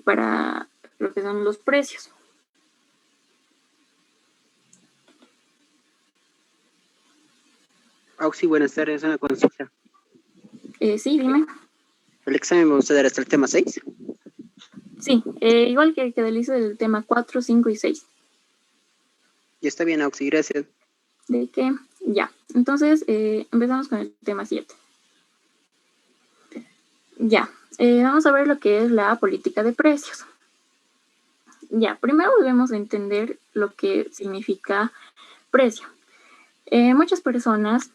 para lo que son los precios. Auxi, buenas tardes, una consulta. Sí, dime. El examen vamos a dar hasta el tema 6. Sí, igual que realizo el tema 4, 5 y 6. Ya está bien, Auxi, gracias. ¿De qué? Ya. Entonces, empezamos con el tema 7. Ya. Vamos a ver lo que es la política de precios. Ya, primero debemos entender lo que significa precio. Muchas personas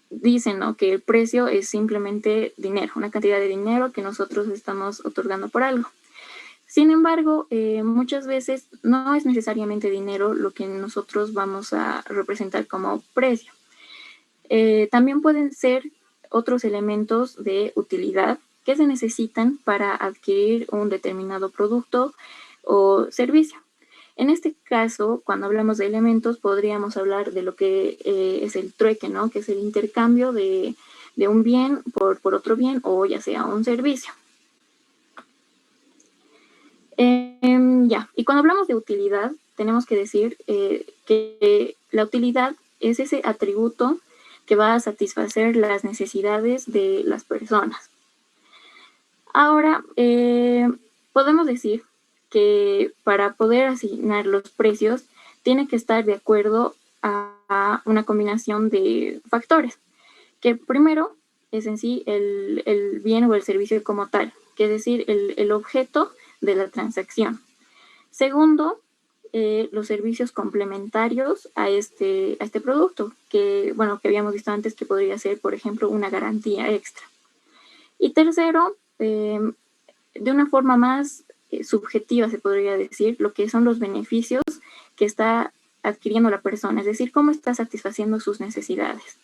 dicen, ¿no?, que el precio es simplemente dinero, una cantidad de dinero que nosotros estamos otorgando por algo. Sin embargo, muchas veces no es necesariamente dinero lo que nosotros vamos a representar como precio. También pueden ser otros elementos de utilidad que se necesitan para adquirir un determinado producto o servicio. En este caso, cuando hablamos de elementos, podríamos hablar de lo que es el trueque, ¿no?, que es el intercambio de un bien por otro bien o ya sea un servicio. Ya, y cuando hablamos de utilidad, tenemos que decir que la utilidad es ese atributo que va a satisfacer las necesidades de las personas. Ahora, podemos decir que para poder asignar los precios tiene que estar de acuerdo a una combinación de factores, que primero es en sí el bien o el servicio como tal, que es decir, el objeto de la transacción. Segundo, los servicios complementarios a este producto, que habíamos visto antes que podría ser, por ejemplo, una garantía extra. Y tercero, de una forma más subjetiva, se podría decir, lo que son los beneficios que está adquiriendo la persona, es decir, cómo está satisfaciendo sus necesidades.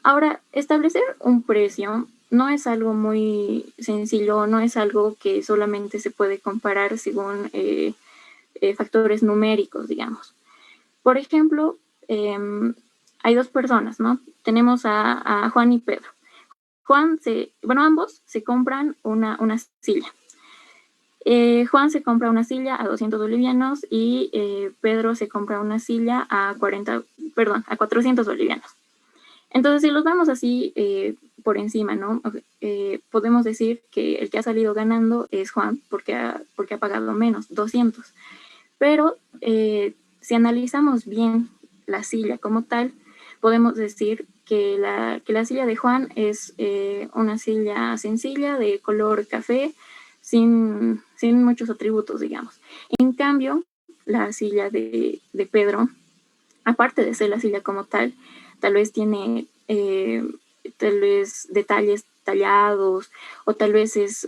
Ahora, establecer un precio no es algo muy sencillo, no es algo que solamente se puede comparar según factores numéricos, digamos. Por ejemplo, hay dos personas, ¿no? Tenemos a Juan y Pedro. Ambos se compran una silla. Juan se compra una silla a 200 bolivianos y Pedro se compra una silla a 400 bolivianos. Entonces, si los vemos así por encima, ¿no? Podemos decir que el que ha salido ganando es Juan porque ha pagado menos, 200. Pero si analizamos bien la silla como tal, podemos decir que la silla de Juan es una silla sencilla de color café, sin muchos atributos, digamos. En cambio, la silla de Pedro, aparte de ser la silla como tal vez tiene tal vez detalles tallados, o tal vez es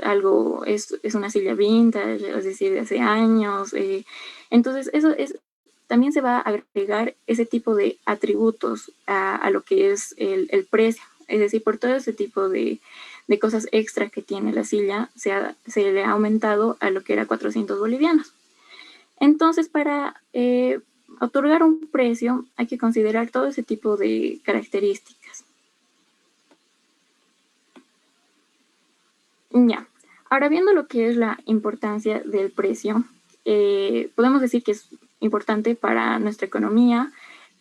una silla vintage, es decir, de hace años. Entonces, también se va a agregar ese tipo de atributos a lo que es el precio. Es decir, por todo ese tipo de cosas extra que tiene la silla, se le ha aumentado a lo que era 400 bolivianos. Entonces, para otorgar un precio hay que considerar todo ese tipo de características. Ya, ahora viendo lo que es la importancia del precio, podemos decir que es importante para nuestra economía,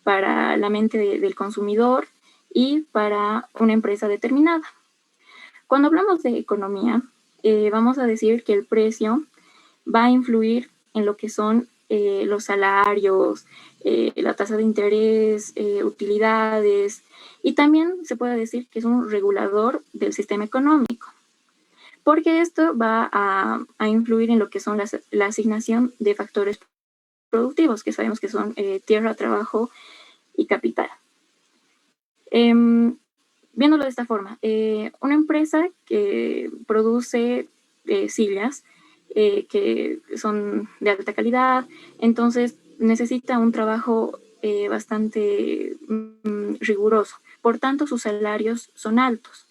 para la mente del consumidor y para una empresa determinada. Cuando hablamos de economía, vamos a decir que el precio va a influir en lo que son los salarios, la tasa de interés, utilidades, y también se puede decir que es un regulador del sistema económico, porque esto va a influir en lo que son la asignación de factores productivos, que sabemos que son tierra, trabajo y capital. Viéndolo de esta forma, una empresa que produce sillas que son de alta calidad, entonces necesita un trabajo bastante riguroso. Por tanto, sus salarios son altos.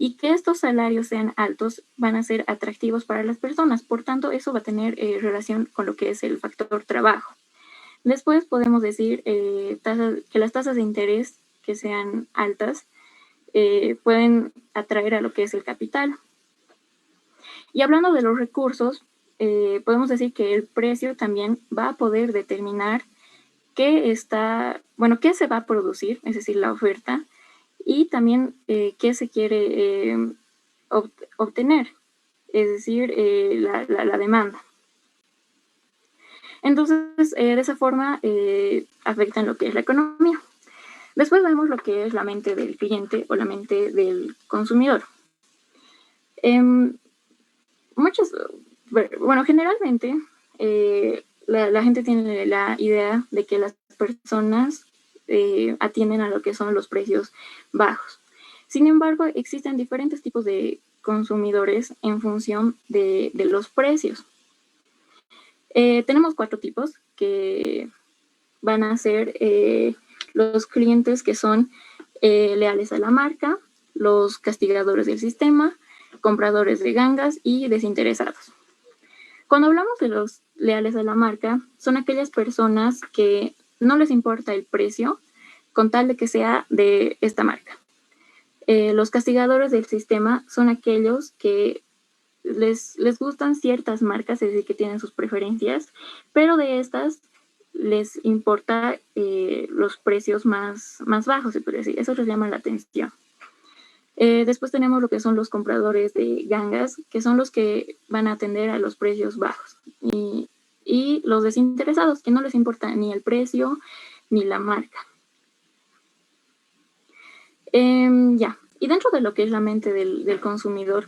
Y que estos salarios sean altos van a ser atractivos para las personas. Por tanto, eso va a tener relación con lo que es el factor trabajo. Después podemos decir que las tasas de interés que sean altas pueden atraer a lo que es el capital. Y hablando de los recursos, podemos decir que el precio también va a poder determinar qué se va a producir, es decir, la oferta, y también qué se quiere obtener, es decir, la demanda. Entonces, de esa forma afectan lo que es la economía. Después vemos lo que es la mente del cliente o la mente del consumidor. Generalmente la gente tiene la idea de que las personas atienden a lo que son los precios bajos. Sin embargo, existen diferentes tipos de consumidores en función de los precios. Tenemos 4 tipos que van a ser los clientes que son leales a la marca, los castigadores del sistema, compradores de gangas y desinteresados. Cuando hablamos de los leales a la marca, son aquellas personas que no les importa el precio con tal de que sea de esta marca. Los castigadores del sistema son aquellos que les gustan ciertas marcas, es decir, que tienen sus preferencias, pero de estas les importa los precios más bajos, se puede decir. Eso les llama la atención. Después tenemos lo que son los compradores de gangas, que son los que van a atender a los precios bajos. Y los desinteresados, que no les importa ni el precio ni la marca. Y dentro de lo que es la mente del consumidor,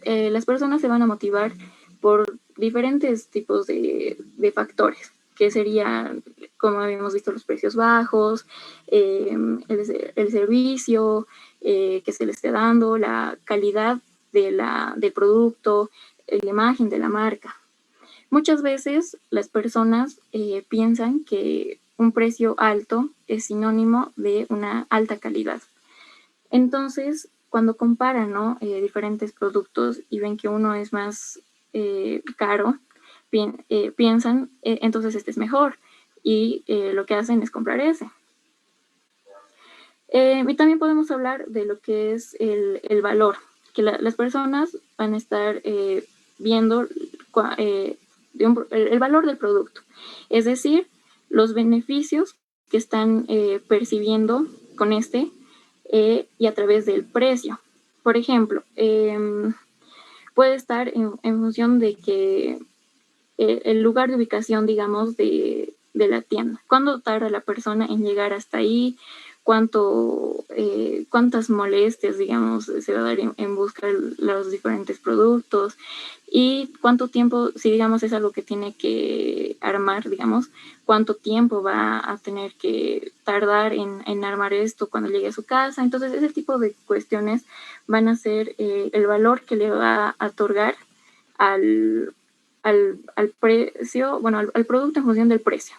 las personas se van a motivar por diferentes tipos de factores, que serían, como habíamos visto, los precios bajos, el servicio que se le esté dando, la calidad del producto, la imagen de la marca. Muchas veces las personas piensan que un precio alto es sinónimo de una alta calidad. Entonces, cuando comparan, ¿no? Diferentes productos y ven que uno es más caro, piensan, entonces este es mejor, y lo que hacen es comprar ese. Y también podemos hablar de lo que es el valor, que las personas van a estar viendo el valor del producto, es decir, los beneficios que están percibiendo con este y a través del precio. Por ejemplo, puede estar en función de que el lugar de ubicación, digamos, de la tienda. ¿Cuándo tarda la persona en llegar hasta ahí? ¿Cuántas molestias, digamos, se va a dar en buscar los diferentes productos? Y cuánto tiempo, si digamos es algo que tiene que armar, digamos, cuánto tiempo va a tener que tardar en armar esto cuando llegue a su casa. Entonces, ese tipo de cuestiones van a ser el valor que le va a otorgar al precio, bueno, al producto en función del precio.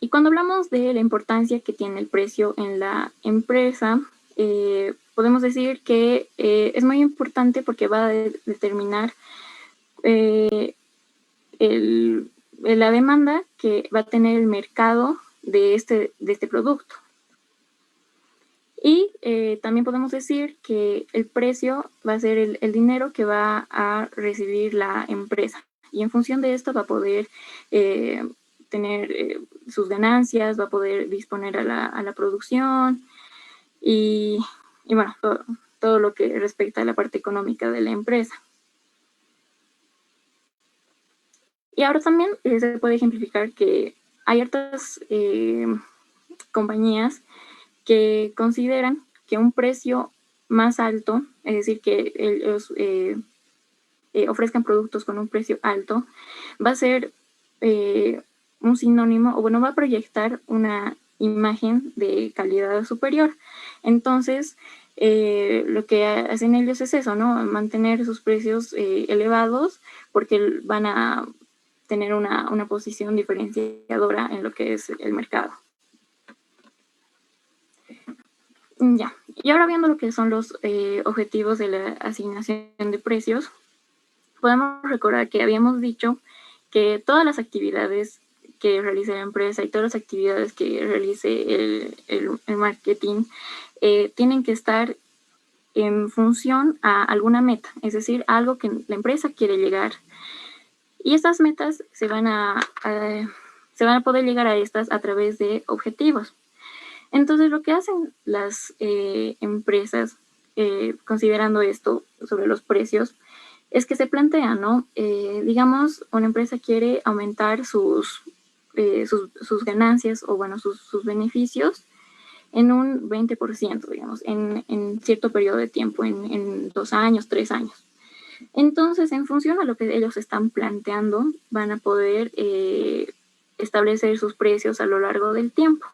Y cuando hablamos de la importancia que tiene el precio en la empresa, podemos decir que es muy importante porque va a determinar la demanda que va a tener el mercado de este producto. Y también podemos decir que el precio va a ser el dinero que va a recibir la empresa. Y en función de esto va a poder tener sus ganancias, va a poder disponer a la producción y bueno, todo lo que respecta a la parte económica de la empresa. Y ahora también se puede ejemplificar que hay hartas compañías que consideran que un precio más alto, es decir, que ellos ofrezcan productos con un precio alto, va a ser un sinónimo, o bueno, va a proyectar una imagen de calidad superior. Entonces, lo que hacen ellos es eso, ¿no? Mantener sus precios elevados porque van a tener una posición diferenciadora en lo que es el mercado. Y ahora viendo lo que son los objetivos de la asignación de precios, podemos recordar que habíamos dicho que todas las actividades que realice la empresa y todas las actividades que realice el marketing tienen que estar en función a alguna meta, es decir, algo que la empresa quiere llegar. Y estas metas se van a poder llegar a estas a través de objetivos. Entonces, lo que hacen las empresas, considerando esto sobre los precios, es que se plantean, ¿no? Digamos, una empresa quiere aumentar sus ganancias o, bueno, sus beneficios en un 20%, digamos, en cierto periodo de tiempo, en 2 años, 3 años. Entonces, en función a lo que ellos están planteando, van a poder establecer sus precios a lo largo del tiempo.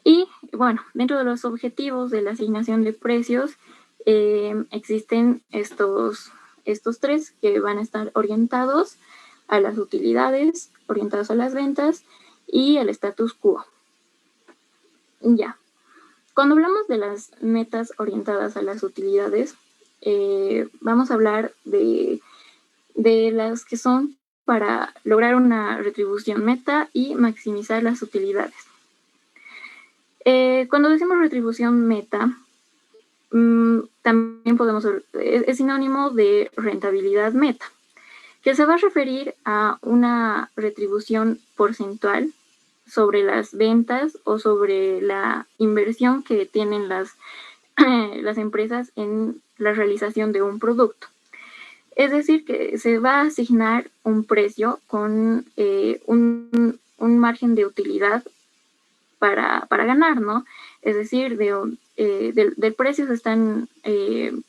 Y bueno, dentro de los objetivos de la asignación de precios, existen estos 3 que van a estar orientados a las utilidades, orientados a las ventas y al status quo. Ya. Cuando hablamos de las metas orientadas a las utilidades, vamos a hablar de las que son para lograr una retribución meta y maximizar las utilidades. Cuando decimos retribución meta, también es sinónimo de rentabilidad meta, que se va a referir a una retribución porcentual sobre las ventas o sobre la inversión que tienen las empresas en la realización de un producto. Es decir, que se va a asignar un precio con un margen de utilidad para ganar, ¿no? Es decir, del precio se están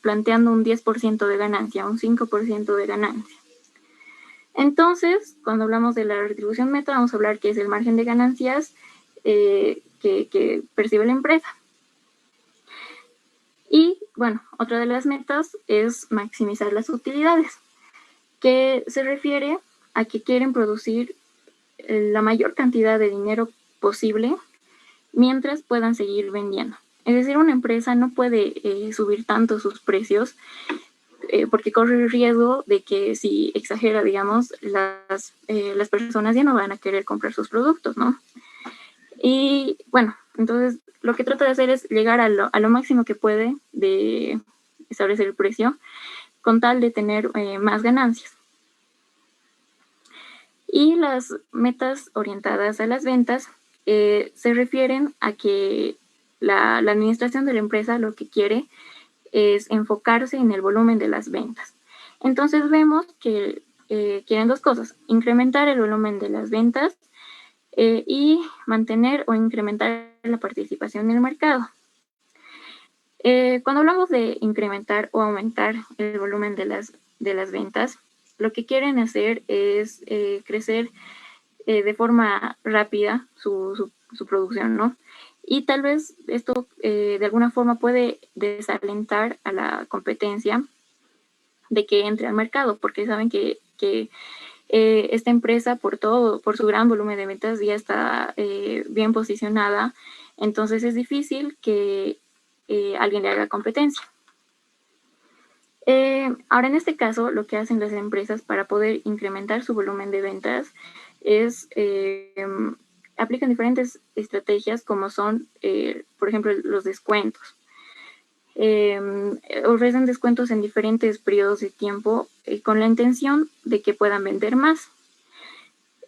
planteando un 10% de ganancia, un 5% de ganancia. Entonces, cuando hablamos de la retribución meta, vamos a hablar que es el margen de ganancias que percibe la empresa. Y, bueno, otra de las metas es maximizar las utilidades, que se refiere a que quieren producir la mayor cantidad de dinero posible mientras puedan seguir vendiendo. Es decir, una empresa no puede subir tanto sus precios porque corre el riesgo de que si exagera, digamos, las personas ya no van a querer comprar sus productos, ¿no? Y bueno, entonces lo que trata de hacer es llegar a lo máximo que puede de establecer el precio con tal de tener más ganancias. Y las metas orientadas a las ventas se refieren a que la administración de la empresa lo que quiere es enfocarse en el volumen de las ventas. Entonces vemos que quieren 2 cosas: incrementar el volumen de las ventas y mantener o incrementar la participación en el mercado. Cuando hablamos de incrementar o aumentar el volumen de las ventas, lo que quieren hacer es crecer de forma rápida su producción, ¿no? Y tal vez esto de alguna forma puede desalentar a la competencia de que entre al mercado, porque saben que esta empresa, por su gran volumen de ventas, ya está bien posicionada. Entonces es difícil que alguien le haga competencia. Ahora, en este caso, lo que hacen las empresas para poder incrementar su volumen de ventas es aplican diferentes estrategias, como son, por ejemplo, los descuentos. Ofrecen descuentos en diferentes periodos de tiempo con la intención de que puedan vender más.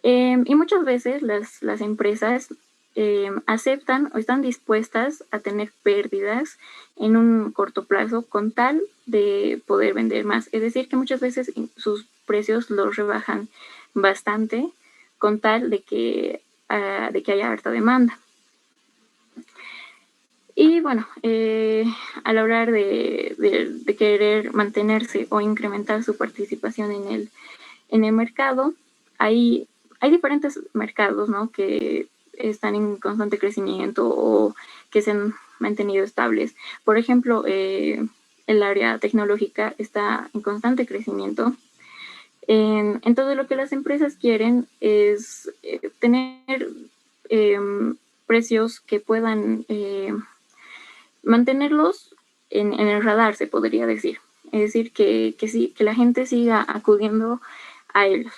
Y muchas veces las empresas aceptan o están dispuestas a tener pérdidas en un corto plazo con tal de poder vender más. Es decir, que muchas veces sus precios los rebajan bastante con tal de que haya harta demanda. Y bueno, al hablar de querer mantenerse o incrementar su participación en el mercado, hay diferentes mercados, ¿no?, que están en constante crecimiento o que se han mantenido estables. Por ejemplo, el área tecnológica está en constante crecimiento. Entonces, lo que las empresas quieren es tener precios que puedan mantenerlos en el radar, se podría decir. Es decir, que la gente siga acudiendo a ellos.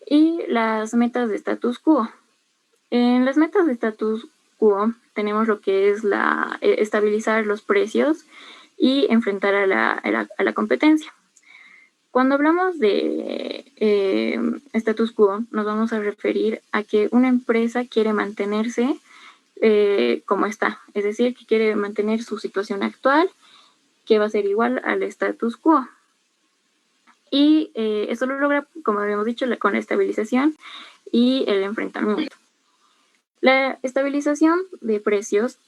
Y las metas de status quo. En las metas de status quo tenemos lo que es estabilizar los precios y enfrentar a la competencia. Cuando hablamos de status quo, nos vamos a referir a que una empresa quiere mantenerse como está, es decir, que quiere mantener su situación actual, que va a ser igual al status quo. Y eso lo logra, como habíamos dicho, con la estabilización y el enfrentamiento. La estabilización de precios,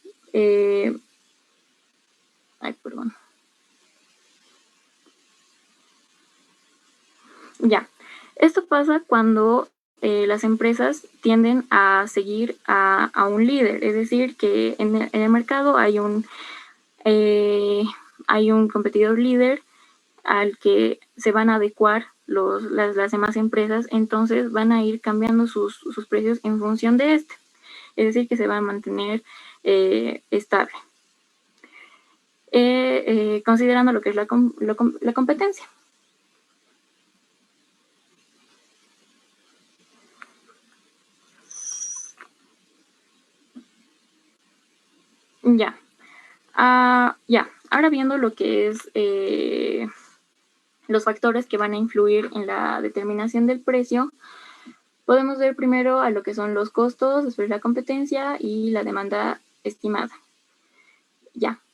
esto pasa cuando las empresas tienden a seguir a un líder, es decir, que en el mercado hay un competidor líder al que se van a adecuar las demás empresas, entonces van a ir cambiando sus precios en función de este, es decir, que se va a mantener estable, considerando lo que es la competencia. Ahora viendo lo que es los factores que van a influir en la determinación del precio, podemos ver primero a lo que son los costos, después la competencia y la demanda estimada.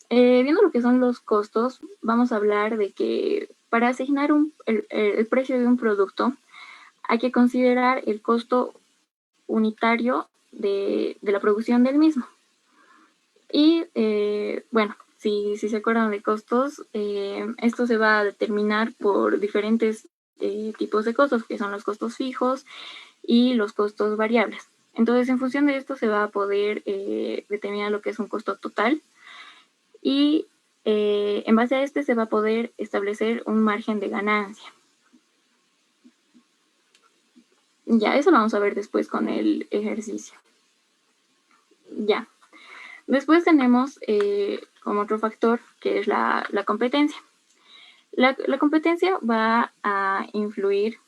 Viendo lo que son los costos, vamos a hablar de que para asignar el precio de un producto hay que considerar el costo unitario de la producción del mismo. Y si se acuerdan de costos, esto se va a determinar por diferentes tipos de costos, que son los costos fijos y los costos variables. Entonces, en función de esto se va a poder determinar lo que es un costo total y en base a este se va a poder establecer un margen de ganancia. Eso lo vamos a ver después con el ejercicio. Después tenemos como otro factor que es la competencia. La competencia va a influir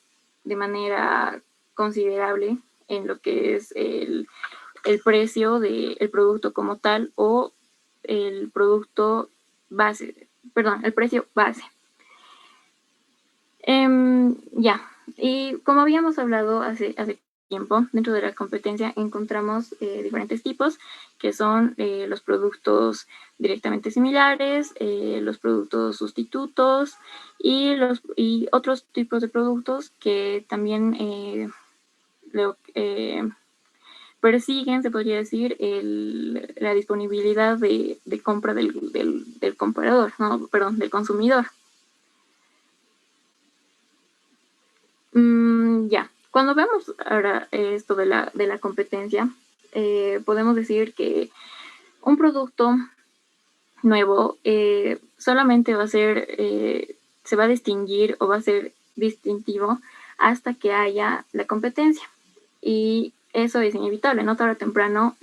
de manera considerable en lo que es el precio del producto como tal o el producto base, el precio base. Y como habíamos hablado hace tiempo, dentro de la competencia encontramos diferentes tipos, que son los productos directamente similares, los productos sustitutos y otros tipos de productos que también persiguen, se podría decir, la disponibilidad de compra del comprador, del consumidor. Cuando vemos ahora esto de la competencia, podemos decir que un producto nuevo solamente va a ser, se va a distinguir o va a ser distintivo hasta que haya la competencia. Y eso es inevitable, ¿no? Tarde o temprano,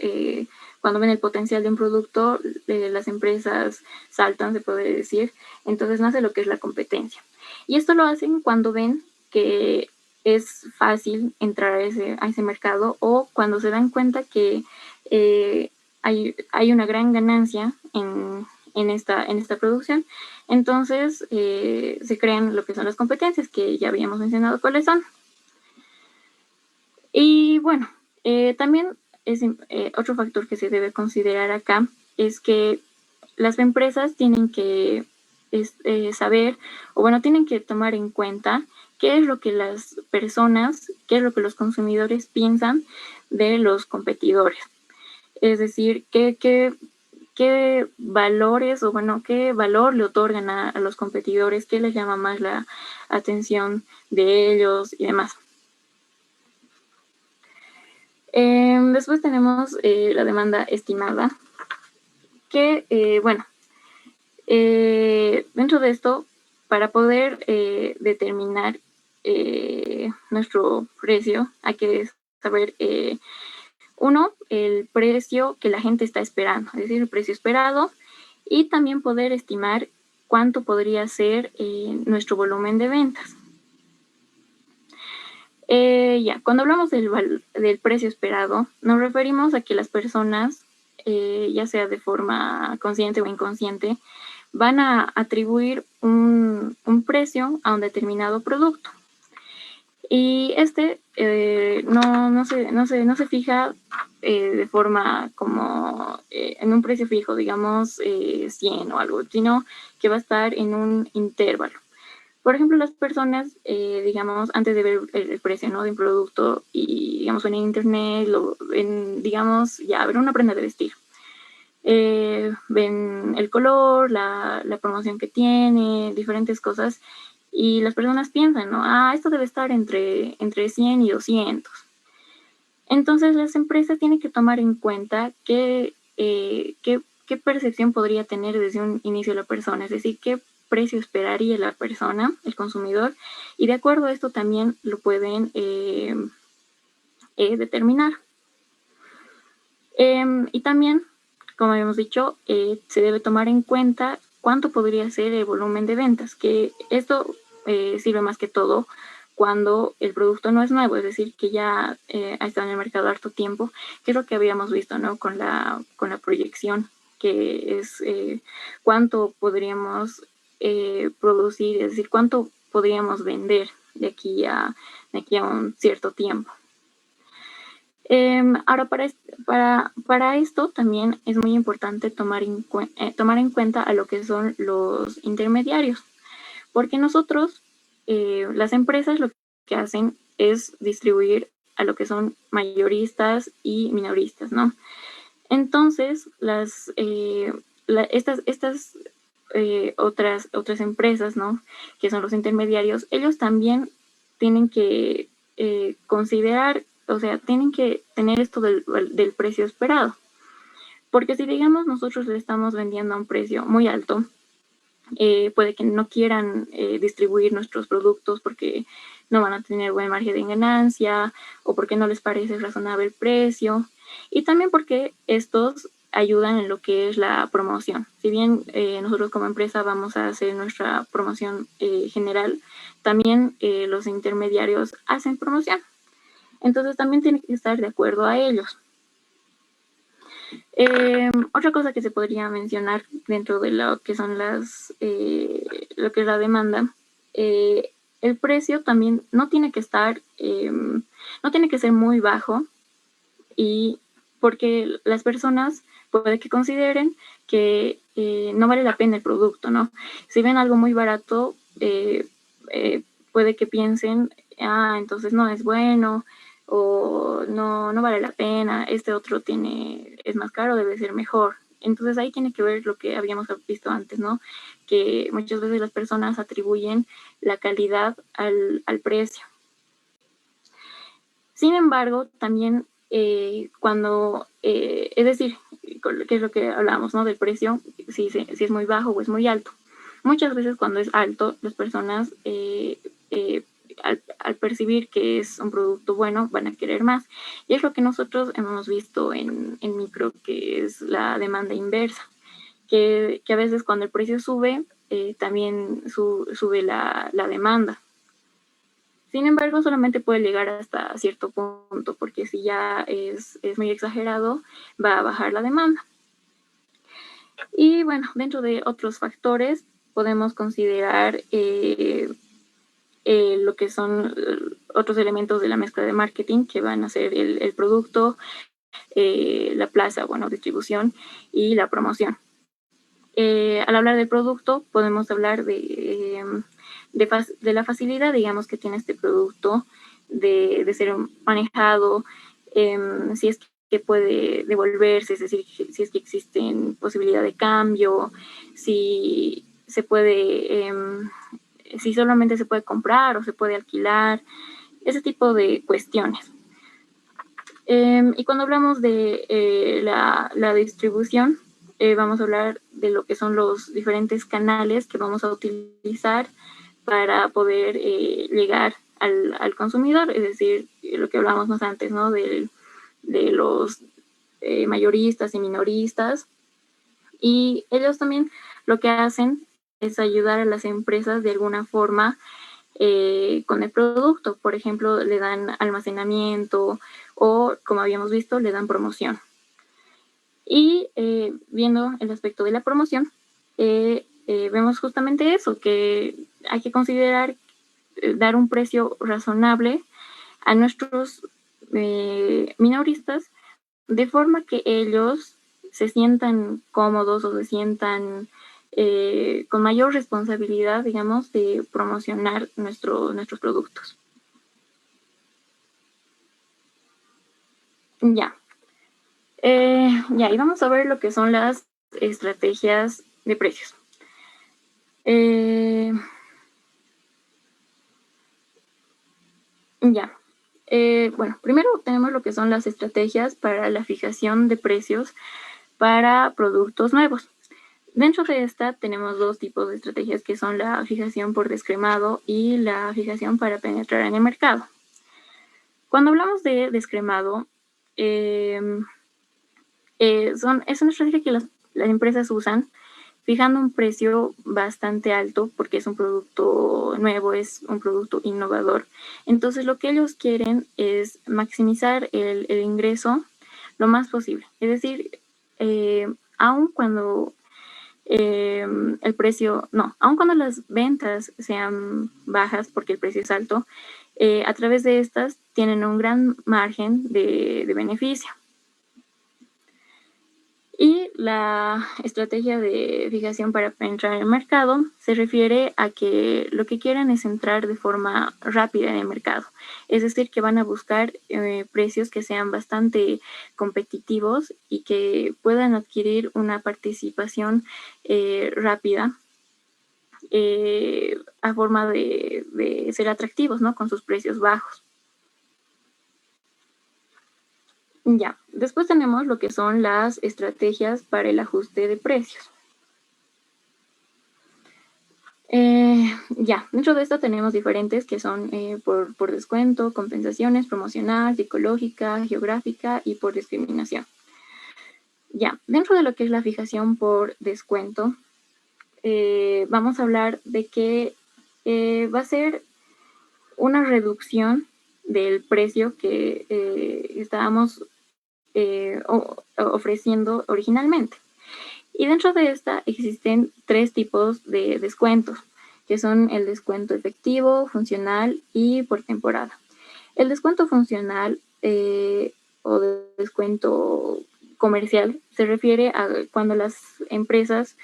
cuando ven el potencial de un producto, las empresas saltan, se puede decir. Entonces nace lo que es la competencia. Y esto lo hacen cuando ven que es fácil entrar a ese mercado o cuando se dan cuenta que hay una gran ganancia en esta producción. Entonces se crean lo que son las competencias, que ya habíamos mencionado cuáles son. Y también es otro factor que se debe considerar acá es que las empresas tienen que saber, tienen que tomar en cuenta qué es lo que las personas, qué es lo que los consumidores piensan de los competidores. Es decir, qué valores qué valor le otorgan a los competidores, qué les llama más la atención de ellos y demás. Después tenemos la demanda estimada, que, dentro de esto, para poder determinar nuestro precio, hay que saber, uno, el precio que la gente está esperando, es decir, el precio esperado, y también poder estimar cuánto podría ser nuestro volumen de ventas. Cuando hablamos del precio esperado, nos referimos a que las personas ya sea de forma consciente o inconsciente, van a atribuir un precio a un determinado producto. Y no se fija de forma como en un precio fijo, digamos 100 o algo, sino que va a estar en un intervalo. Por ejemplo, las personas, digamos, antes de ver el precio, ¿no?, de un producto y, digamos, en internet, digamos, ya, ver una prenda de vestir. Ven el color, la promoción que tiene, diferentes cosas, y las personas piensan, ¿no?, esto debe estar entre 100 y 200. Entonces, las empresas tienen que tomar en cuenta qué percepción podría tener desde un inicio la persona, es decir, qué precio esperaría la persona, el consumidor, y de acuerdo a esto también lo pueden determinar. Y también, como habíamos dicho, se debe tomar en cuenta cuánto podría ser el volumen de ventas, que esto sirve más que todo cuando el producto no es nuevo, es decir, que ya ha estado en el mercado harto tiempo, que es lo que habíamos visto, ¿no?, con la proyección, que es cuánto podríamos producir, es decir, cuánto podríamos vender de aquí a un cierto tiempo. Ahora, para esto también es muy importante tomar en cuenta a lo que son los intermediarios, porque nosotros, las empresas, lo que hacen es distribuir a lo que son mayoristas y minoristas, ¿no? Entonces, estas otras empresas, ¿no?, que son los intermediarios, ellos también tienen que considerar, o sea, tienen que tener esto del precio esperado. Porque si, digamos, nosotros le estamos vendiendo a un precio muy alto, puede que no quieran distribuir nuestros productos porque no van a tener buen margen de ganancia o porque no les parece razonable el precio, y también porque estos ayudan en lo que es la promoción. Si bien nosotros como empresa vamos a hacer nuestra promoción general, también los intermediarios hacen promoción. Entonces también tienen que estar de acuerdo a ellos. Otra cosa que se podría mencionar dentro de lo que son lo que es la demanda, el precio también no tiene que estar, no tiene que ser muy bajo, y porque las personas puede que consideren que no vale la pena el producto, ¿no? Si ven algo muy barato, puede que piensen, entonces no es bueno, o no vale la pena, este otro es más caro, debe ser mejor. Entonces ahí tiene que ver lo que habíamos visto antes, ¿no?, que muchas veces las personas atribuyen la calidad al precio. Sin embargo, también cuando, es decir, que es lo que hablábamos, ¿no?, del precio, si es muy bajo o es muy alto. Muchas veces cuando es alto, las personas al percibir que es un producto bueno, van a querer más. Y es lo que nosotros hemos visto en micro, que es la demanda inversa, que a veces cuando el precio sube, también sube la demanda. Sin embargo, solamente puede llegar hasta cierto punto, porque si ya es muy exagerado, va a bajar la demanda. Y bueno, dentro de otros factores, podemos considerar lo que son otros elementos de la mezcla de marketing, que van a ser el producto, la plaza, distribución y la promoción. Al hablar del producto, podemos hablar de la facilidad, digamos, que tiene este producto de ser manejado, si es que puede devolverse, es decir, si es que existe posibilidad de cambio, si se puede, si solamente se puede comprar o se puede alquilar, ese tipo de cuestiones. Y cuando hablamos de la distribución, vamos a hablar de lo que son los diferentes canales que vamos a utilizar para poder llegar al consumidor, es decir, lo que hablábamos más antes, ¿no?, de los mayoristas y minoristas. Y ellos también lo que hacen es ayudar a las empresas de alguna forma con el producto. Por ejemplo, le dan almacenamiento o, como habíamos visto, le dan promoción. Y viendo el aspecto de la promoción, vemos justamente eso, que hay que considerar dar un precio razonable a nuestros minoristas, de forma que ellos se sientan cómodos o se sientan con mayor responsabilidad, digamos, de promocionar nuestros productos. Ya. Y vamos a ver lo que son las estrategias de precios. Bueno, primero tenemos lo que son las estrategias para la fijación de precios para productos nuevos. Dentro de esta tenemos dos tipos de estrategias, que son la fijación por descremado y la fijación para penetrar en el mercado. Cuando hablamos de descremado, es una estrategia que las empresas usan fijando un precio bastante alto porque es un producto nuevo, es un producto innovador. Entonces lo que ellos quieren es maximizar el ingreso lo más posible. Es decir, aun cuando aun cuando las ventas sean bajas porque el precio es alto, a través de estas tienen un gran margen de beneficio. Y la estrategia de fijación para penetrar en el mercado se refiere a que lo que quieren es entrar de forma rápida en el mercado. Es decir, que van a buscar precios que sean bastante competitivos y que puedan adquirir una participación rápida a forma de ser atractivos, ¿no? Con sus precios bajos. Después tenemos lo que son las estrategias para el ajuste de precios. Dentro de esto tenemos diferentes que son por descuento, compensaciones, promocional, psicológica, geográfica y por discriminación. Dentro de lo que es la fijación por descuento, vamos a hablar de que va a ser una reducción del precio que estábamos ofreciendo originalmente. Y dentro de esta existen tres tipos de descuentos, que son el descuento efectivo, funcional y por temporada. El descuento funcional o descuento comercial se refiere a cuando las empresas,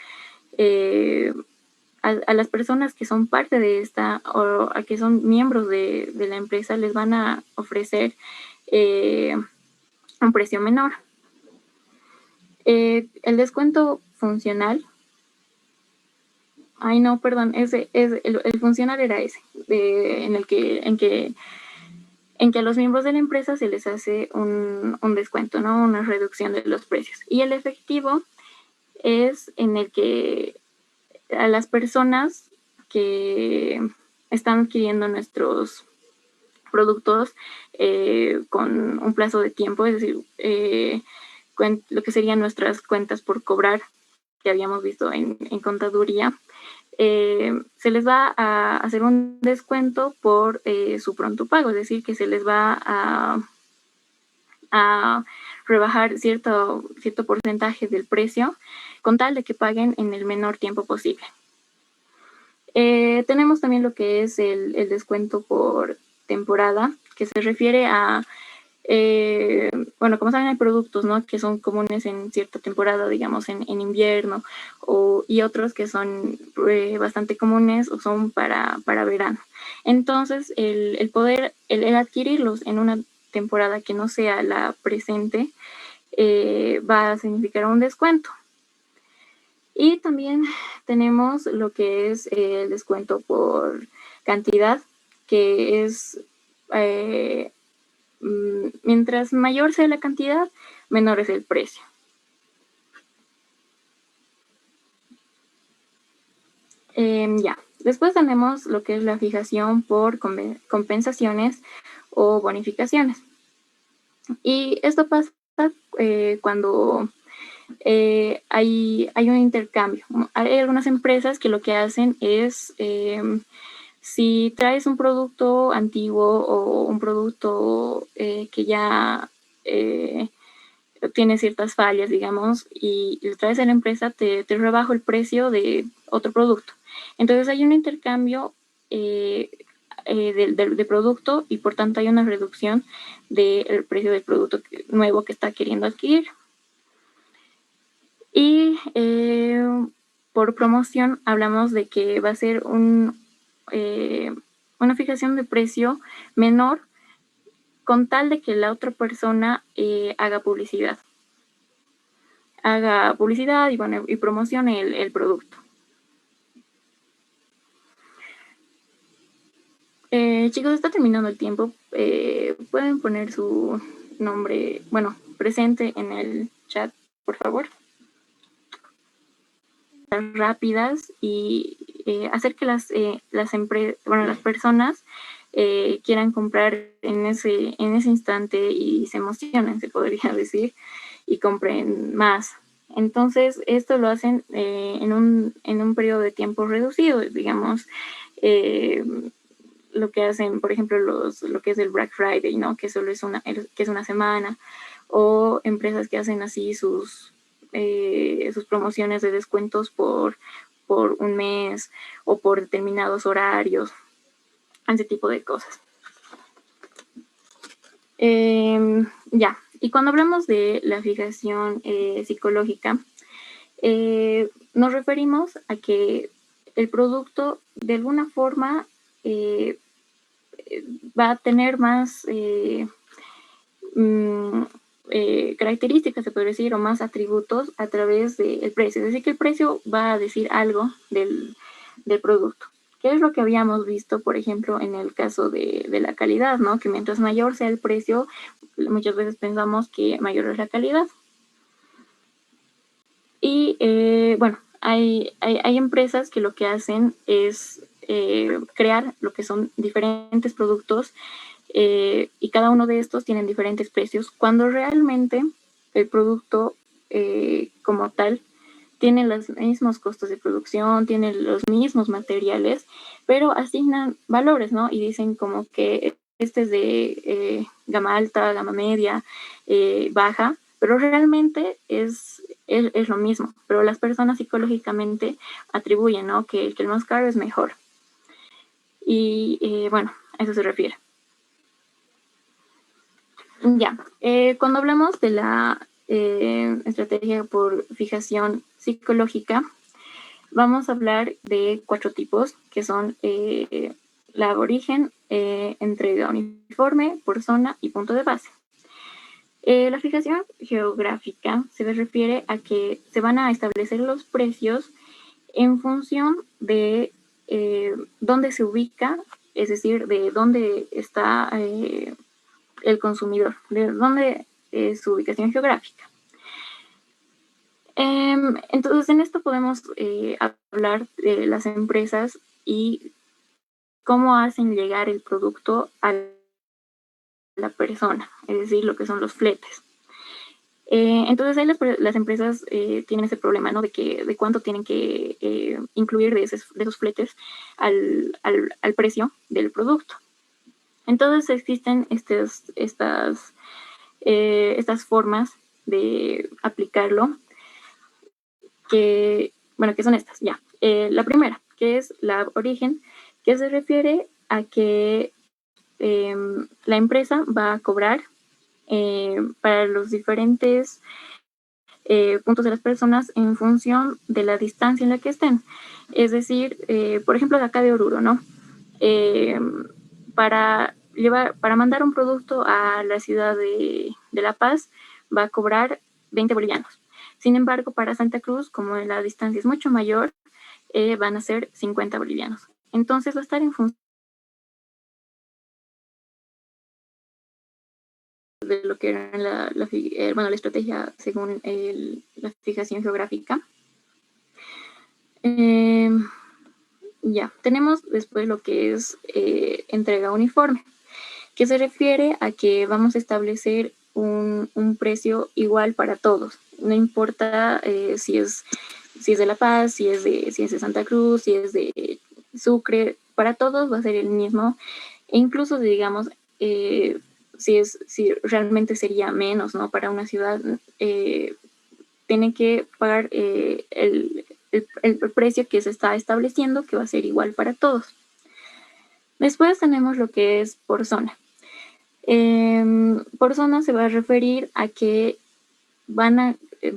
a las personas que son parte de esta o a que son miembros de la empresa, les van a ofrecer un precio menor. El descuento funcional, el funcional era ese, en que a los miembros de la empresa se les hace un descuento, ¿no? Una reducción de los precios. Y el efectivo es en el que a las personas que están adquiriendo nuestros productos con un plazo de tiempo, es decir, lo que serían nuestras cuentas por cobrar que habíamos visto en contaduría, se les va a hacer un descuento por su pronto pago, es decir, que se les va a rebajar cierto porcentaje del precio con tal de que paguen en el menor tiempo posible. Tenemos también lo que es el descuento por temporada, que se refiere a como saben, hay productos, ¿no?, que son comunes en cierta temporada, digamos en invierno, y otros que son bastante comunes o son para verano. Entonces, el adquirirlos en una temporada que no sea la presente va a significar un descuento. Y también tenemos lo que es el descuento por cantidad, que es mientras mayor sea la cantidad, menor es el precio. Después tenemos lo que es la fijación por compensaciones o bonificaciones. Y esto pasa cuando hay un intercambio. Hay algunas empresas que lo que hacen es, si traes un producto antiguo o un producto que ya tiene ciertas fallas, digamos, y le traes a la empresa, te rebajo el precio de otro producto. Entonces hay un intercambio de producto y por tanto hay una reducción del precio del producto nuevo que está queriendo adquirir. Y por promoción hablamos de que va a ser una fijación de precio menor con tal de que la otra persona haga publicidad. Y, bueno, y promocione el producto. Chicos, está terminando el tiempo. ¿Pueden poner su nombre, bueno, presente en el chat, por favor? Rápidas y hacer que las personas quieran comprar en ese instante y se emocionen, se podría decir, y compren más. Entonces, esto lo hacen en un periodo de tiempo reducido, digamos, lo que hacen, por ejemplo, lo que es el Black Friday, ¿no? Que solo es una semana, o empresas que hacen así sus promociones de descuentos por un mes o por determinados horarios, ese tipo de cosas. Ya, y cuando hablamos de la fijación psicológica, nos referimos a que el producto de alguna forma va a tener más características, se puede decir, o más atributos a través del precio. Es decir, que el precio va a decir algo del producto. ¿Qué es lo que habíamos visto, por ejemplo, en el caso de la calidad, ¿no? Que mientras mayor sea el precio, muchas veces pensamos que mayor es la calidad. Y bueno, hay empresas que lo que hacen es crear lo que son diferentes productos y cada uno de estos tienen diferentes precios, cuando realmente el producto como tal tiene los mismos costos de producción, tiene los mismos materiales, pero asignan valores, ¿no? Y dicen como que este es de gama alta, gama media, baja, pero realmente es lo mismo, pero las personas psicológicamente atribuyen, ¿no? Que el más caro es mejor. Y bueno, a eso se refiere. Ya, cuando hablamos de la estrategia por fijación psicológica, vamos a hablar de 4 tipos, que son la aborigen, entrega uniforme, por zona y punto de base. La fijación geográfica se refiere a que se van a establecer los precios en función de dónde se ubica, es decir, de dónde está el consumidor, de dónde es su ubicación geográfica. Entonces, en esto podemos hablar de las empresas y cómo hacen llegar el producto a la persona, es decir, lo que son los fletes. Entonces, ahí las empresas tienen ese problema, ¿no? De cuánto tienen que incluir de esos fletes al precio del producto. Entonces, existen estas formas de aplicarlo, que son estas, ya. La primera, que es la origen, que se refiere a que la empresa va a cobrar para los diferentes puntos de las personas en función de la distancia en la que estén. Es decir, por ejemplo, de acá de Oruro, ¿no? Para mandar un producto a la ciudad de La Paz va a cobrar 20 bolivianos. Sin embargo, para Santa Cruz, como la distancia es mucho mayor, van a ser 50 bolivianos. Entonces va a estar en función de lo que era la estrategia según la fijación geográfica. Ya, tenemos después lo que es entrega uniforme, que se refiere a que vamos a establecer un precio igual para todos. No importa si es de La Paz, si es de Santa Cruz, si es de Sucre, para todos va a ser el mismo. E incluso, digamos, si realmente sería menos, ¿no? Para una ciudad, tiene que pagar el precio que se está estableciendo, que va a ser igual para todos. Después tenemos lo que es por zona. Por zona se va a referir a que va a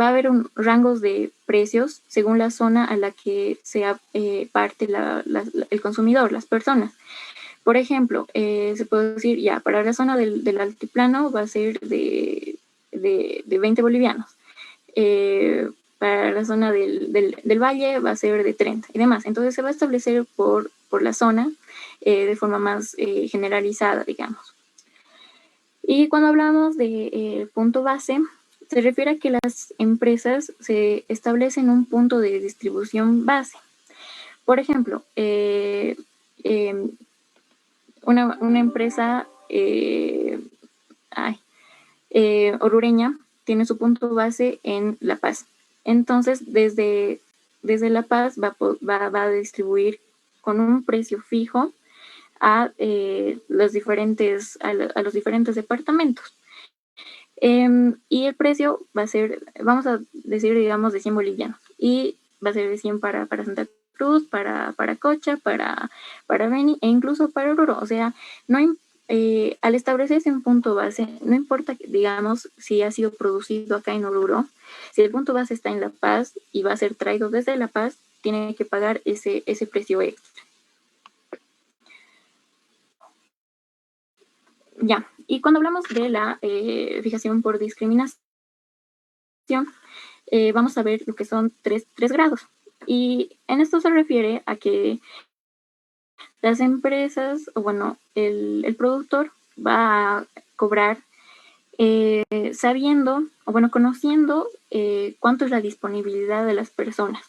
haber rangos de precios según la zona a la que sea parte el consumidor, las personas. Por ejemplo, se puede decir, ya, para la zona del altiplano va a ser de 20 bolivianos. Para la zona del valle va a ser de 30 y demás. Entonces se va a establecer por la zona de forma más generalizada, digamos. Y cuando hablamos de punto base, se refiere a que las empresas se establecen un punto de distribución base. Por ejemplo, una empresa orureña tiene su punto base en La Paz. Entonces, desde La Paz va a distribuir con un precio fijo a los diferentes departamentos. Y el precio va a ser, vamos a decir, digamos, de 100 bolivianos. Y va a ser de 100 para Santa Cruz, para Cocha, para Beni e incluso para Oruro. O sea, al establecerse un punto base, no importa, digamos, si ha sido producido acá en Oruro, si el punto base está en La Paz y va a ser traído desde La Paz, tiene que pagar ese precio extra. Ya, y cuando hablamos de la fijación por discriminación, vamos a ver lo que son tres grados. Y en esto se refiere a que las empresas, o bueno, el productor va a cobrar sabiendo, o bueno, conociendo cuánto es la disponibilidad de las personas.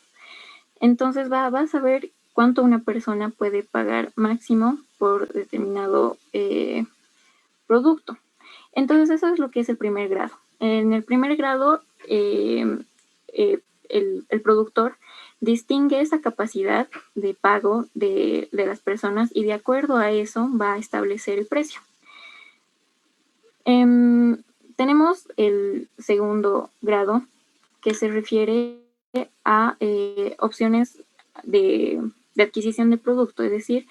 Entonces va a saber cuánto una persona puede pagar máximo por determinado producto. Entonces eso es lo que es el primer grado. En el primer grado, el productor distingue esa capacidad de pago de las personas y de acuerdo a eso va a establecer el precio. Tenemos el segundo grado que se refiere a opciones de adquisición de producto, es decir,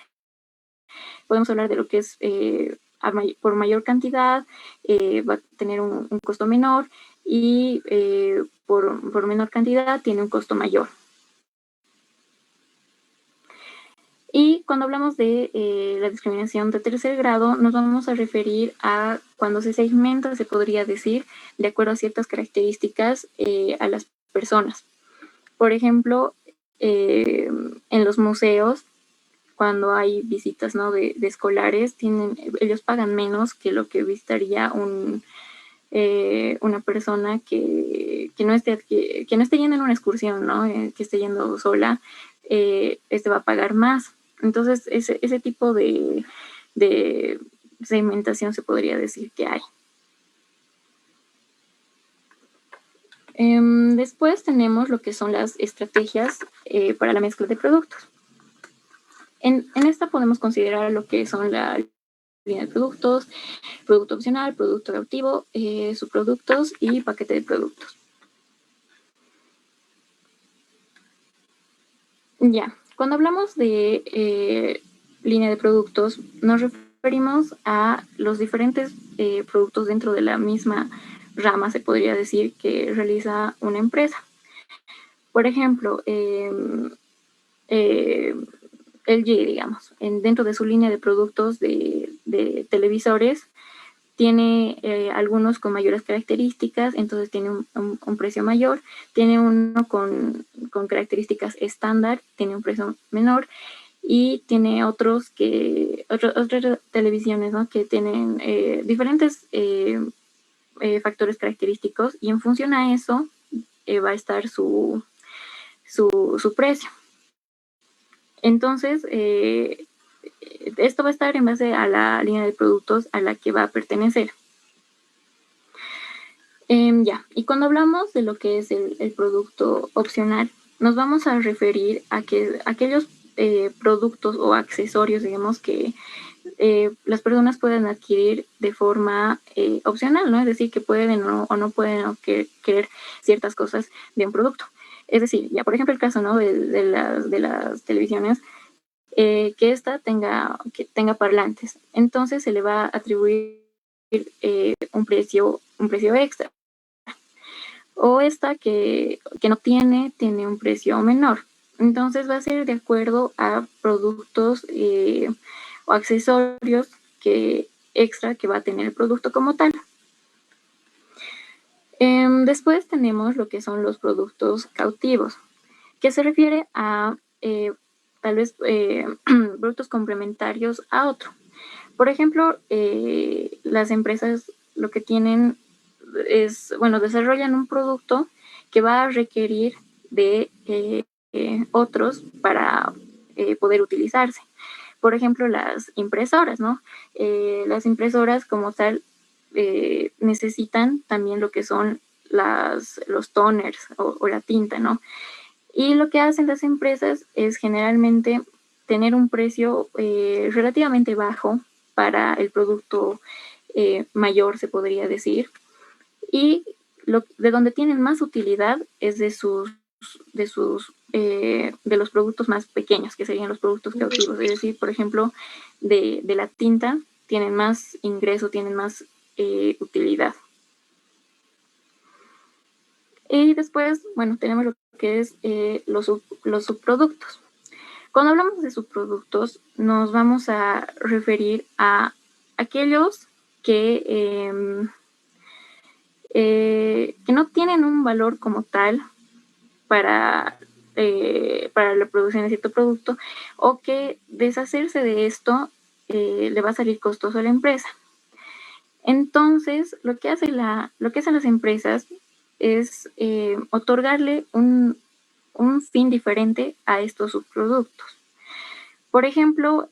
podemos hablar de lo que es por mayor cantidad, va a tener un costo menor y por menor cantidad tiene un costo mayor. Y cuando hablamos de la discriminación de tercer grado, nos vamos a referir a cuando se segmenta, se podría decir, de acuerdo a ciertas características a las personas. Por ejemplo, en los museos, cuando hay visitas, ¿no? de escolares, ellos pagan menos que lo que visitaría una persona que no esté yendo en una excursión, ¿no? Que esté yendo sola, va a pagar más. Entonces, ese tipo de segmentación se podría decir que hay. Después tenemos lo que son las estrategias para la mezcla de productos. En esta podemos considerar lo que son la línea de productos, producto opcional, producto adaptivo, subproductos y paquete de productos. Ya, cuando hablamos de línea de productos, nos referimos a los diferentes productos dentro de la misma rama, se podría decir, que realiza una empresa. Por ejemplo, LG, digamos, dentro de su línea de productos de televisores, tiene algunos con mayores características, entonces tiene un precio mayor, tiene uno con características estándar, tiene un precio menor, y tiene otras televisiones, ¿no? que tienen diferentes factores característicos, y en función a eso va a estar su precio. Entonces, esto va a estar en base a la línea de productos a la que va a pertenecer. Ya, y cuando hablamos de lo que es el producto opcional, nos vamos a referir a que aquellos productos o accesorios, digamos, que las personas pueden adquirir de forma opcional, ¿no? Es decir, que pueden o no pueden querer ciertas cosas de un producto. Es decir, ya por ejemplo el caso, ¿no? de las televisiones, que ésta tenga parlantes. Entonces se le va a atribuir un precio extra. O esta que no tiene un precio menor. Entonces va a ser de acuerdo a productos o accesorios extra que va a tener el producto como tal. Después tenemos lo que son los productos cautivos, que se refiere a tal vez productos complementarios a otro. Por ejemplo, las empresas lo que tienen es, bueno, desarrollan un producto que va a requerir de otros para poder utilizarse. Por ejemplo, las impresoras, ¿no? Las impresoras como tal necesitan también lo que son los toners o la tinta, ¿no? Y lo que hacen las empresas es generalmente tener un precio relativamente bajo para el producto mayor, se podría decir. Y de donde tienen más utilidad es de los productos más pequeños, que serían los productos cautivos. Es decir, por ejemplo, de la tinta tienen más ingreso, tienen más utilidad. Y después, bueno, tenemos lo que es los subproductos. Cuando hablamos de subproductos, nos vamos a referir a aquellos que no tienen un valor como tal para la producción de cierto producto, o que deshacerse de esto le va a salir costoso a la empresa. Entonces, lo que hacen las empresas es otorgarle un fin diferente a estos subproductos. Por ejemplo,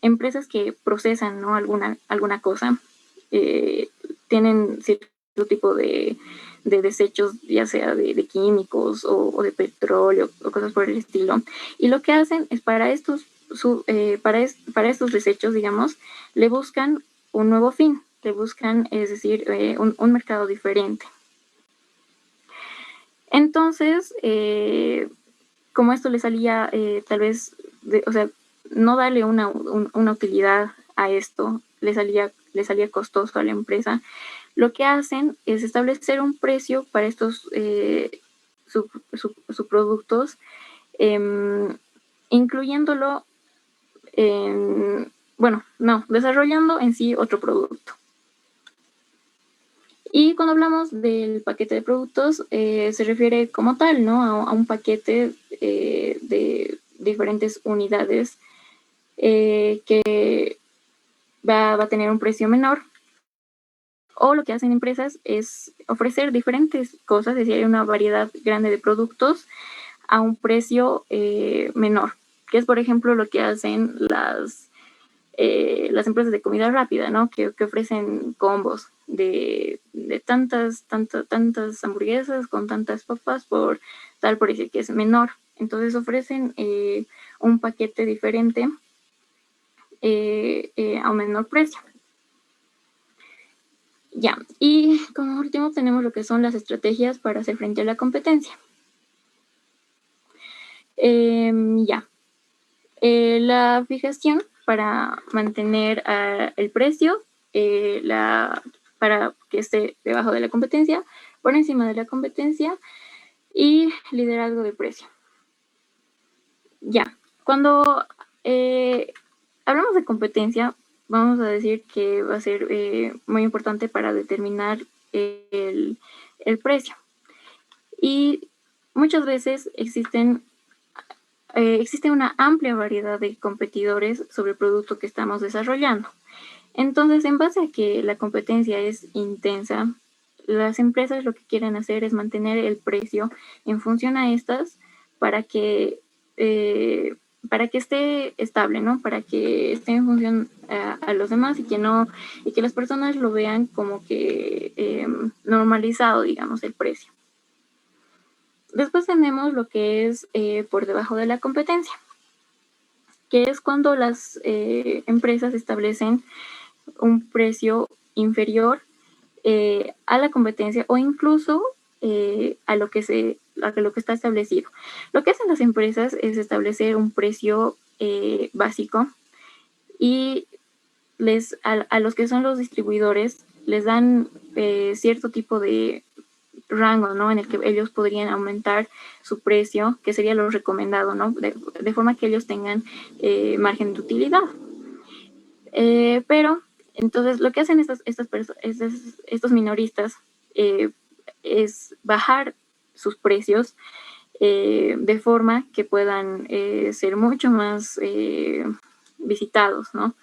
empresas que procesan, ¿no? alguna cosa, tienen cierto tipo de desechos, ya sea de químicos o de petróleo o cosas por el estilo. Y lo que hacen es para estos desechos, digamos, le buscan un nuevo fin, le buscan, es decir, un mercado diferente. Entonces, como esto le salía tal vez, o sea, no darle una utilidad a esto, le salía costoso a la empresa, lo que hacen es establecer un precio para estos subproductos, incluyéndolo desarrollando en sí otro producto. Y cuando hablamos del paquete de productos, se refiere como tal, ¿no? A un paquete de diferentes unidades que va a tener un precio menor. O lo que hacen empresas es ofrecer diferentes cosas, es decir, hay una variedad grande de productos a un precio menor, que es, por ejemplo, lo que hacen las empresas de comida rápida, ¿no? Que ofrecen combos de tantas hamburguesas con tantas papas por decir que es menor. Entonces ofrecen un paquete diferente a un menor precio. Ya, y como último tenemos lo que son las estrategias para hacer frente a la competencia. La fijación para mantener el precio, para que esté debajo de la competencia, por encima de la competencia, y liderazgo de precio. Ya, cuando hablamos de competencia, vamos a decir que va a ser muy importante para determinar el precio. Y muchas veces existe una amplia variedad de competidores sobre el producto que estamos desarrollando. Entonces, en base a que la competencia es intensa, las empresas lo que quieren hacer es mantener el precio en función a estas para que esté estable, ¿no? Para que esté en función a los demás y que las personas lo vean como que normalizado, digamos, el precio. Después tenemos lo que es por debajo de la competencia. que es cuando las empresas establecen un precio inferior a la competencia o incluso a lo que está establecido. Lo que hacen las empresas es establecer un precio básico y a los que son los distribuidores les dan cierto tipo de rango, ¿no? En el que ellos podrían aumentar su precio, que sería lo recomendado, ¿no? De forma que ellos tengan margen de utilidad. Pero entonces lo que hacen estos minoristas es bajar sus precios de forma que puedan ser mucho más visitados, ¿no?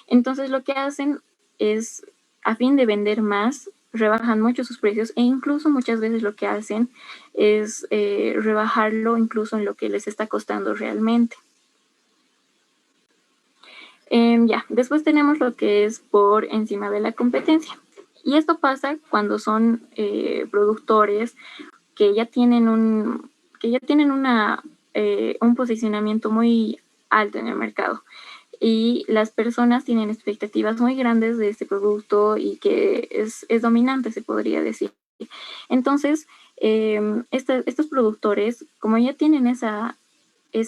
Entonces lo que hacen es, a fin de vender más, rebajan mucho sus precios e incluso muchas veces lo que hacen es rebajarlo incluso en lo que les está costando realmente. Ya, después tenemos lo que es por encima de la competencia. Y esto pasa cuando son productores que ya tienen un posicionamiento muy alto en el mercado. Y las personas tienen expectativas muy grandes de este producto y que es dominante, se podría decir. Entonces, estos productores, como ya tienen esa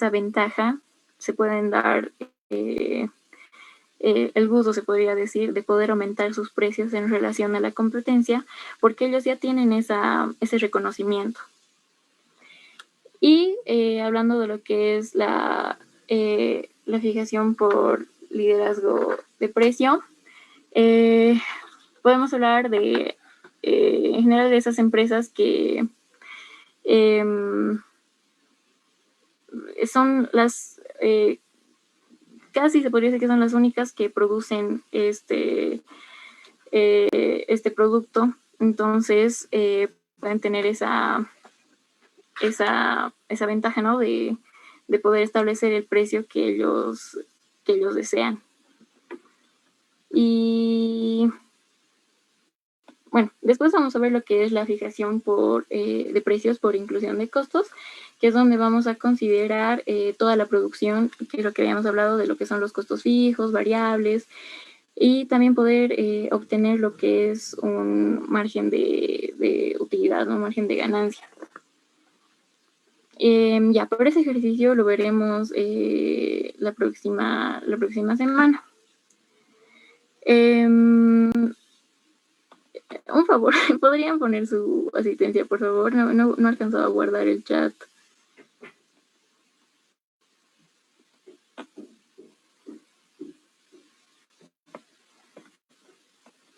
ventaja, se pueden dar el gusto, se podría decir, de poder aumentar sus precios en relación a la competencia, porque ellos ya tienen ese reconocimiento. Y hablando de lo que es la fijación por liderazgo de precio, podemos hablar de, en general, de esas empresas que son las, casi se podría decir que son las únicas que producen este producto. Entonces, pueden tener esa ventaja, ¿no? De poder establecer el precio que ellos desean. Y bueno, después vamos a ver lo que es la fijación de precios por inclusión de costos, que es donde vamos a considerar toda la producción, que es lo que habíamos hablado de lo que son los costos fijos, variables, y también poder obtener lo que es un margen de utilidad, un margen de ganancia. Ya, por ese ejercicio lo veremos la próxima semana. Un favor, ¿podrían poner su asistencia, por favor? No alcanzaba a guardar el chat.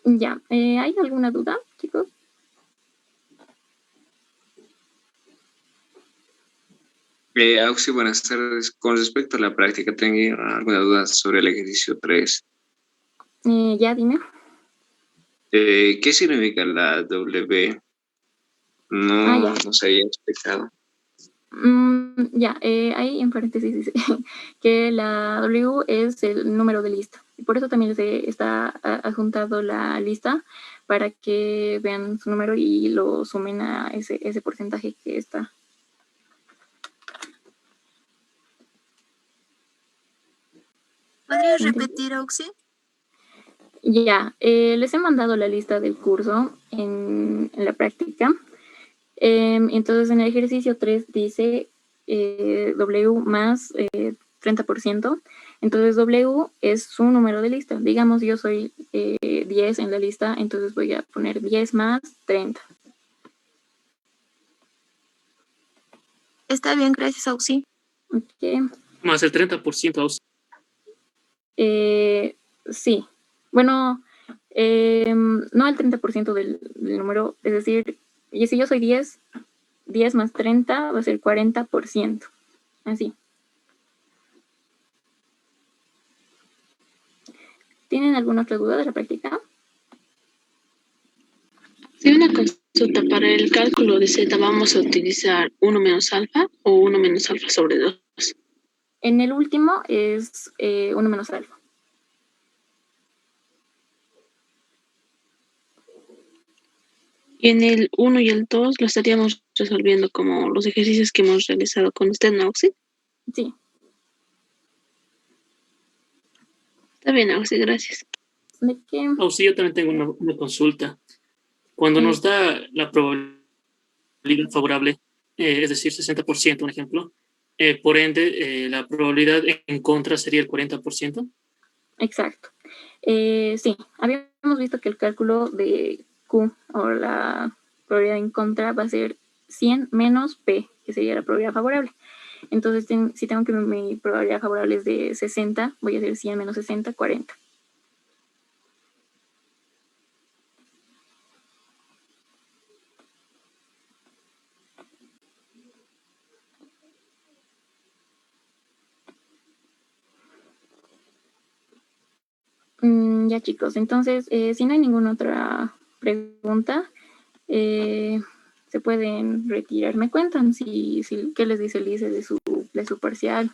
Ya, ¿hay alguna duda, chicos? Auxi, buenas tardes. Con respecto a la práctica, tengo alguna duda sobre el ejercicio 3. Ya, dime. ¿Qué significa la W? No se había explicado. Ya, ahí en paréntesis dice que la W es el número de lista. Y por eso también está adjuntado la lista para que vean su número y lo sumen a ese porcentaje que está. ¿Podrías repetir, Auxi? Ya, les he mandado la lista del curso en la práctica. Entonces, en el ejercicio 3 dice W más 30%. Entonces, W es su número de lista. Digamos, yo soy 10 en la lista, entonces voy a poner 10 más 30. Está bien, gracias, Auxi. Okay. Más el 30%, Auxi. Sí. Bueno, no el 30% del número, es decir, y si yo soy 10 más 30 va a ser 40%. Así. ¿Tienen alguna otra duda de la práctica? Sí, una consulta. Para el cálculo de Z, ¿vamos a utilizar 1 menos alfa o 1 menos alfa sobre 2? En el último es 1 menos alfa. Y en el 1 y el 2 lo estaríamos resolviendo como los ejercicios que hemos realizado con usted, ¿no, Auxi? Sí. Está bien, Auxi, gracias. ¿De qué? Auxi, yo también tengo una consulta. Cuando nos da la probabilidad favorable, es decir, 60%, un ejemplo, por ende, la probabilidad en contra sería el 40%. Exacto. Sí, habíamos visto que el cálculo de Q o la probabilidad en contra va a ser 100 menos P, que sería la probabilidad favorable. Entonces, si tengo que mi probabilidad favorable es de 60, voy a hacer 100 menos 60, 40. Ya chicos, entonces, si no hay ninguna otra pregunta, se pueden retirar. Me cuentan qué les dice el ICE de su parcial.